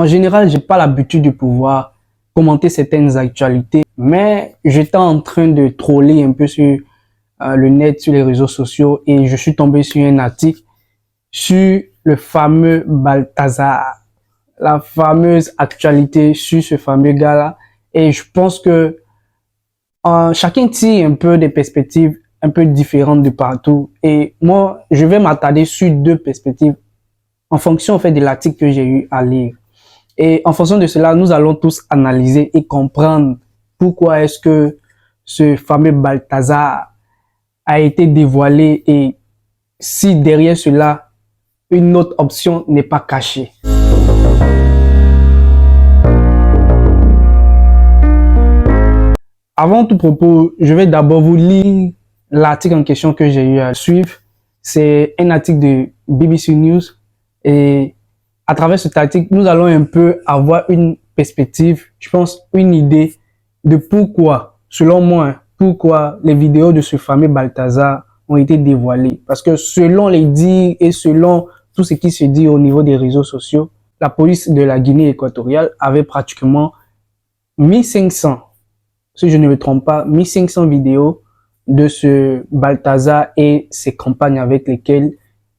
En général, j'ai pas l'habitude de pouvoir commenter certaines actualités, mais j'étais en train de troller un peu sur le net, sur les réseaux sociaux, et je suis tombé sur un article sur le fameux Balthazar, la fameuse actualité sur ce fameux gars-là. Et je pense que chacun tire un peu des perspectives un peu différentes de partout. Et moi, je vais m'attarder sur deux perspectives en fonction en fait de l'article que j'ai eu à lire. Et en fonction de cela, nous allons tous analyser et comprendre pourquoi est-ce que ce fameux Balthazar a été dévoilé et si derrière cela, une autre option n'est pas cachée. Avant tout propos, je vais d'abord vous lire l'article en question que j'ai eu à suivre. C'est un article de BBC News et à travers cet article, nous allons un peu avoir une perspective, je pense une idée de pourquoi, selon moi, pourquoi les vidéos de ce fameux Balthazar ont été dévoilées. Parce que selon les dires et selon tout ce qui se dit au niveau des réseaux sociaux, la police de la Guinée équatoriale avait pratiquement 1500, si je ne me trompe pas, 1500 vidéos de ce Balthazar et ses compagnes avec lesquelles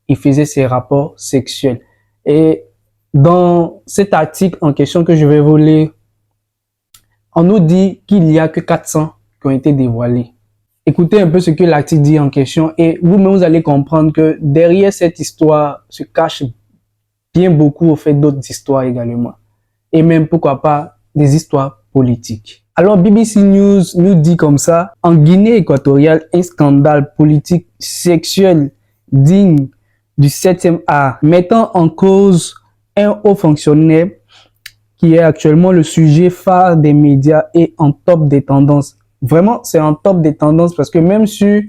il faisait ses rapports sexuels. Et dans cet article en question que je vais vous lire, on nous dit qu'il n'y a que 400 qui ont été dévoilés. Écoutez un peu ce que l'article dit en question et vous-même vous allez comprendre que derrière cette histoire se cache bien beaucoup au fait d'autres histoires également. Et même pourquoi pas des histoires politiques. Alors BBC News nous dit comme ça, en Guinée équatoriale, un scandale politique sexuel digne du 7e art, mettant en cause un haut fonctionnaire qui est actuellement le sujet phare des médias et en top des tendances. Vraiment, c'est en top des tendances parce que même sur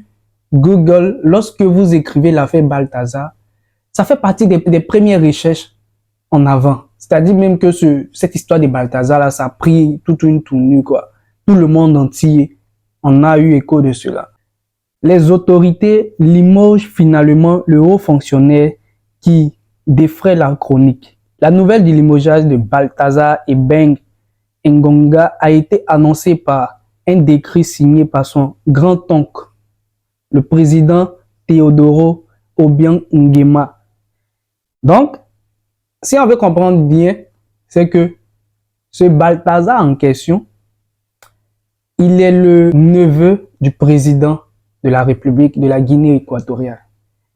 Google, lorsque vous écrivez l'affaire Balthazar, ça fait partie des premières recherches en avant. C'est-à-dire même que cette histoire de Balthazar, là, ça a pris toute une tournure, quoi. Tout le monde entier en a eu écho de cela. Les autorités limogent finalement le haut fonctionnaire qui défraie la chronique. La nouvelle du limogeage de Balthazar et Beng Ngonga a été annoncée par un décret signé par son grand-oncle, le président Teodoro Obiang Nguema. Donc, si on veut comprendre bien, c'est que ce Balthazar en question, il est le neveu du président de la République de la Guinée équatoriale.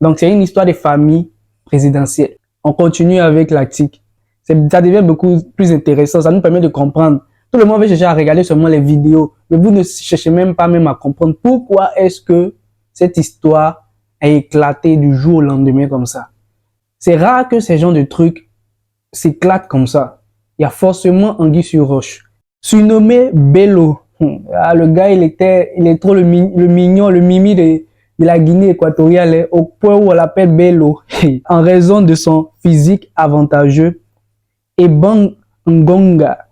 Donc, c'est une histoire de famille présidentielle. On continue avec l'article. Ça devient beaucoup plus intéressant. Ça nous permet de comprendre. Tout le monde veut chercher à regarder seulement les vidéos, mais vous ne cherchez même pas à comprendre pourquoi est-ce que cette histoire a éclaté du jour au lendemain comme ça. C'est rare que ces genres de trucs s'éclatent comme ça. Il y a forcément anguille sur roche. Surnommé Bello. Le gars, il est trop le mignon, le mimi de la Guinée équatoriale, au point où on l'appelle Bello. En raison de son physique avantageux, Ebang Ngonga,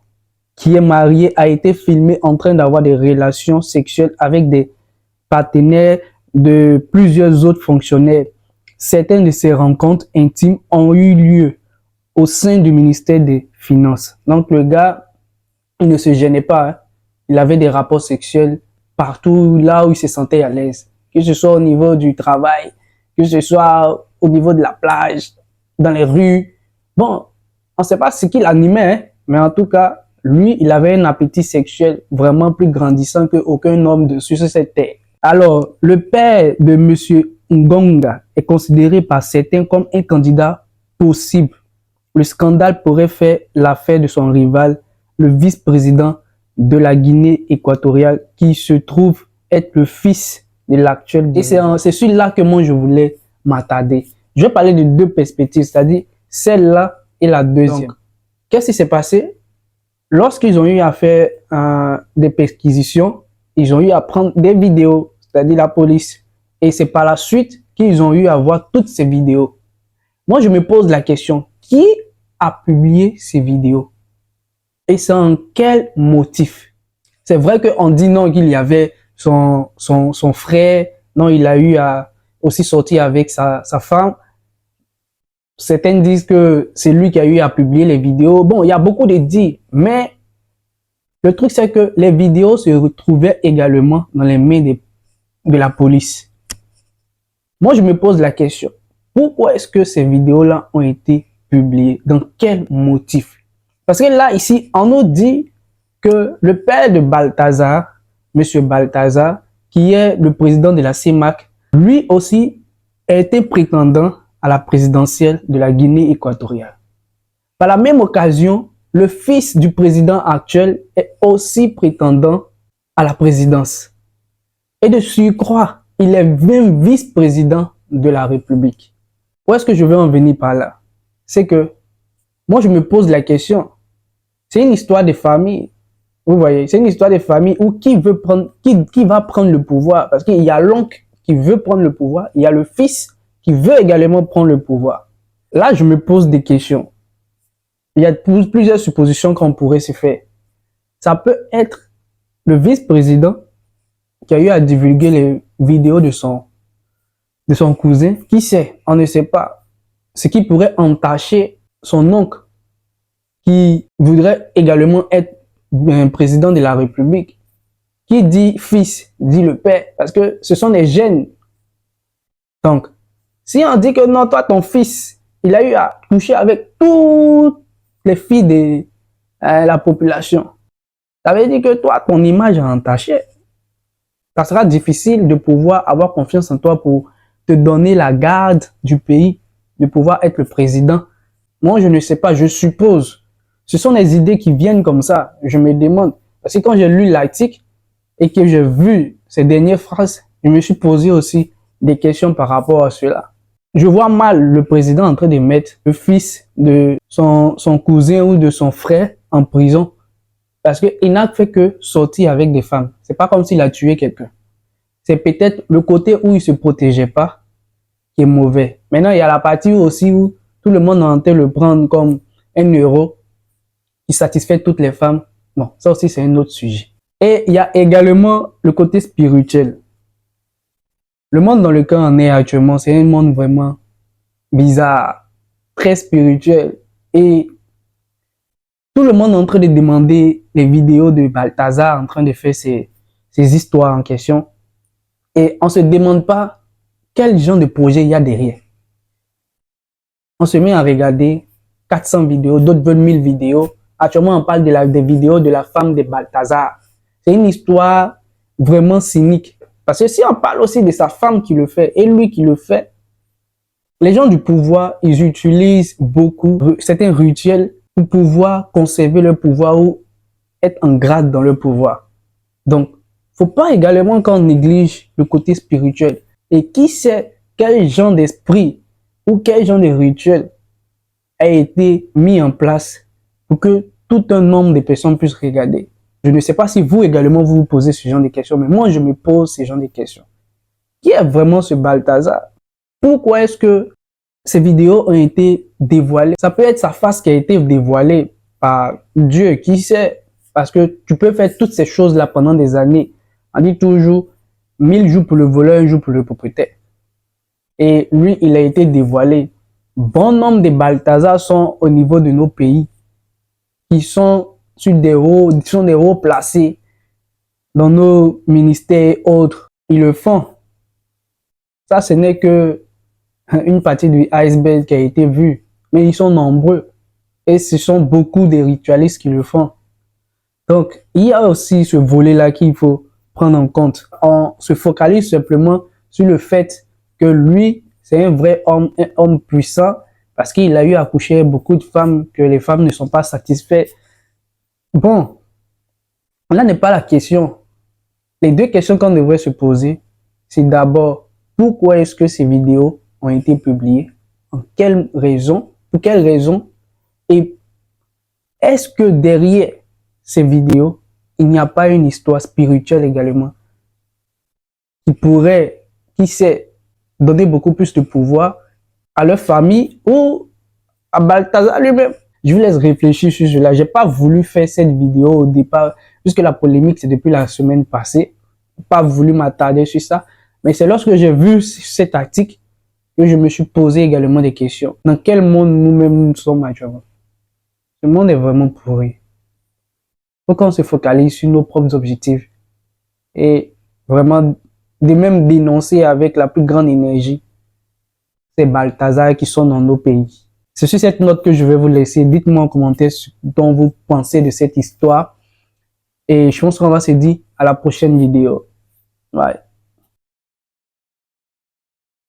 qui est marié, a été filmé en train d'avoir des relations sexuelles avec des partenaires de plusieurs autres fonctionnaires. Certaines de ces rencontres intimes ont eu lieu au sein du ministère des Finances. Donc le gars, il ne se gênait pas. Hein. Il avait des rapports sexuels partout là où il se sentait à l'aise. Que ce soit au niveau du travail, que ce soit au niveau de la plage, dans les rues. Bon, on ne sait pas ce qu'il animait, hein, mais en tout cas, lui, il avait un appétit sexuel vraiment plus grandissant qu'aucun homme sur cette terre. Alors, le père de Monsieur Ngonga est considéré par certains comme un candidat possible. Le scandale pourrait faire l'affaire de son rival, le vice-président de la Guinée équatoriale, qui se trouve être le fils de l'actuel. Et c'est celui-là que moi je voulais m'attarder. Je vais parler de deux perspectives, c'est-à-dire celle-là et la deuxième. Qu'est-ce qui s'est passé? Lorsqu'ils ont eu à faire des perquisitions, ils ont eu à prendre des vidéos, c'est-à-dire la police. Et c'est par la suite qu'ils ont eu à voir toutes ces vidéos. Moi, je me pose la question, qui a publié ces vidéos? Et c'est en quel motif? C'est vrai qu'on dit non, qu'il y avait son frère, non, il a eu à aussi sortir avec sa femme. Certains disent que c'est lui qui a eu à publier les vidéos. Bon, il y a beaucoup de dits, mais le truc c'est que les vidéos se retrouvaient également dans les mains de la police. Moi, je me pose la question, pourquoi est-ce que ces vidéos-là ont été publiées? Dans quel motif? Parce que là, ici, on nous dit que le père de Balthazar, Monsieur Balthazar, qui est le président de la CEMAC, lui aussi a été prétendant à la présidentielle de la Guinée équatoriale. Par la même occasion, le fils du président actuel est aussi prétendant à la présidence. Et de surcroît, il est même vice-président de la République. Où est-ce que je veux en venir par là? C'est que moi, je me pose la question. C'est une histoire de famille. Vous voyez, c'est une histoire de famille où qui va prendre le pouvoir? Parce qu'il y a l'oncle qui veut prendre le pouvoir, il y a le fils qui veut également prendre le pouvoir. Là, je me pose des questions. Il y a plusieurs suppositions qu'on pourrait se faire. Ça peut être le vice-président qui a eu à divulguer les vidéos de son cousin. Qui sait? On ne sait pas. Ce qui pourrait entacher son oncle qui voudrait également être un président de la République. Qui dit fils, dit le père, parce que ce sont des gènes. Donc, si on dit que non, toi, ton fils, il a eu à coucher avec toutes les filles de la population, ça veut dire que toi, ton image est entachée. Ça sera difficile de pouvoir avoir confiance en toi pour te donner la garde du pays, de pouvoir être le président. Moi, je ne sais pas, je suppose. Ce sont des idées qui viennent comme ça. Je me demande. Parce que quand j'ai lu l'article et que j'ai vu ces dernières phrases, je me suis posé aussi des questions par rapport à cela. Je vois mal le président en train de mettre le fils de son cousin ou de son frère en prison parce qu'il n'a fait que sortir avec des femmes. C'est pas comme s'il a tué quelqu'un. C'est peut-être le côté où il se protégeait pas qui est mauvais. Maintenant, il y a la partie aussi où tout le monde est en train de le prendre comme un héros qui satisfait toutes les femmes. Bon, ça aussi, c'est un autre sujet. Et il y a également le côté spirituel. Le monde dans lequel on est actuellement, c'est un monde vraiment bizarre, très spirituel. Et tout le monde est en train de demander les vidéos de Balthazar, en train de faire ces histoires en question. Et on ne se demande pas quel genre de projet il y a derrière. On se met à regarder 400 vidéos, d'autres veulent 1000 vidéos. Actuellement, on parle des vidéos de la femme de Balthazar. C'est une histoire vraiment cynique. Parce que si on parle aussi de sa femme qui le fait et lui qui le fait, les gens du pouvoir, ils utilisent beaucoup certains rituels pour pouvoir conserver leur pouvoir ou être en grade dans le pouvoir. Donc, faut pas également qu'on néglige le côté spirituel. Et qui sait quel genre d'esprit ou quel genre de rituel a été mis en place pour que tout un nombre de personnes puissent regarder. Je ne sais pas si vous également vous posez ce genre de questions, mais moi je me pose ce genre de questions. Qui est vraiment ce Balthazar? Pourquoi est-ce que ces vidéos ont été dévoilées? Ça peut être sa face qui a été dévoilée par Dieu, qui sait? Parce que tu peux faire toutes ces choses-là pendant des années. On dit toujours 1000 jours pour le voleur, un jour pour le propriétaire. Et lui, il a été dévoilé. Bon nombre de Balthazar sont au niveau de nos pays, qui sont sur des hauts placés dans nos ministères et autres. Ils le font. Ça, ce n'est que une partie du iceberg qui a été vue. Mais ils sont nombreux. Et ce sont beaucoup de ritualistes qui le font. Donc, il y a aussi ce volet-là qu'il faut prendre en compte. On se focalise simplement sur le fait que lui, c'est un vrai homme, un homme puissant, parce qu'il a eu à coucher beaucoup de femmes, que les femmes ne sont pas satisfaites. Bon, là n'est pas la question. Les deux questions qu'on devrait se poser, c'est d'abord, pourquoi est-ce que ces vidéos ont été publiées? En quelle raison? Pour quelle raison? Et est-ce que derrière ces vidéos, il n'y a pas une histoire spirituelle également qui pourrait, qui sait, donner beaucoup plus de pouvoir à leur famille ou à Balthazar lui-même? Je vous laisse réfléchir sur cela. J'ai pas voulu faire cette vidéo au départ, puisque la polémique c'est depuis la semaine passée. Pas voulu m'attarder sur ça. Mais c'est lorsque j'ai vu cet article que je me suis posé également des questions. Dans quel monde nous-mêmes nous sommes actuellement? Le monde est vraiment pourri. Faut qu'on se focalise sur nos propres objectifs et vraiment de même dénoncer avec la plus grande énergie ces Balthazar qui sont dans nos pays. C'est sur cette note que je vais vous laisser. Dites-moi en commentaire ce dont vous pensez de cette histoire. Et je pense qu'on va se dire à la prochaine vidéo. Bye.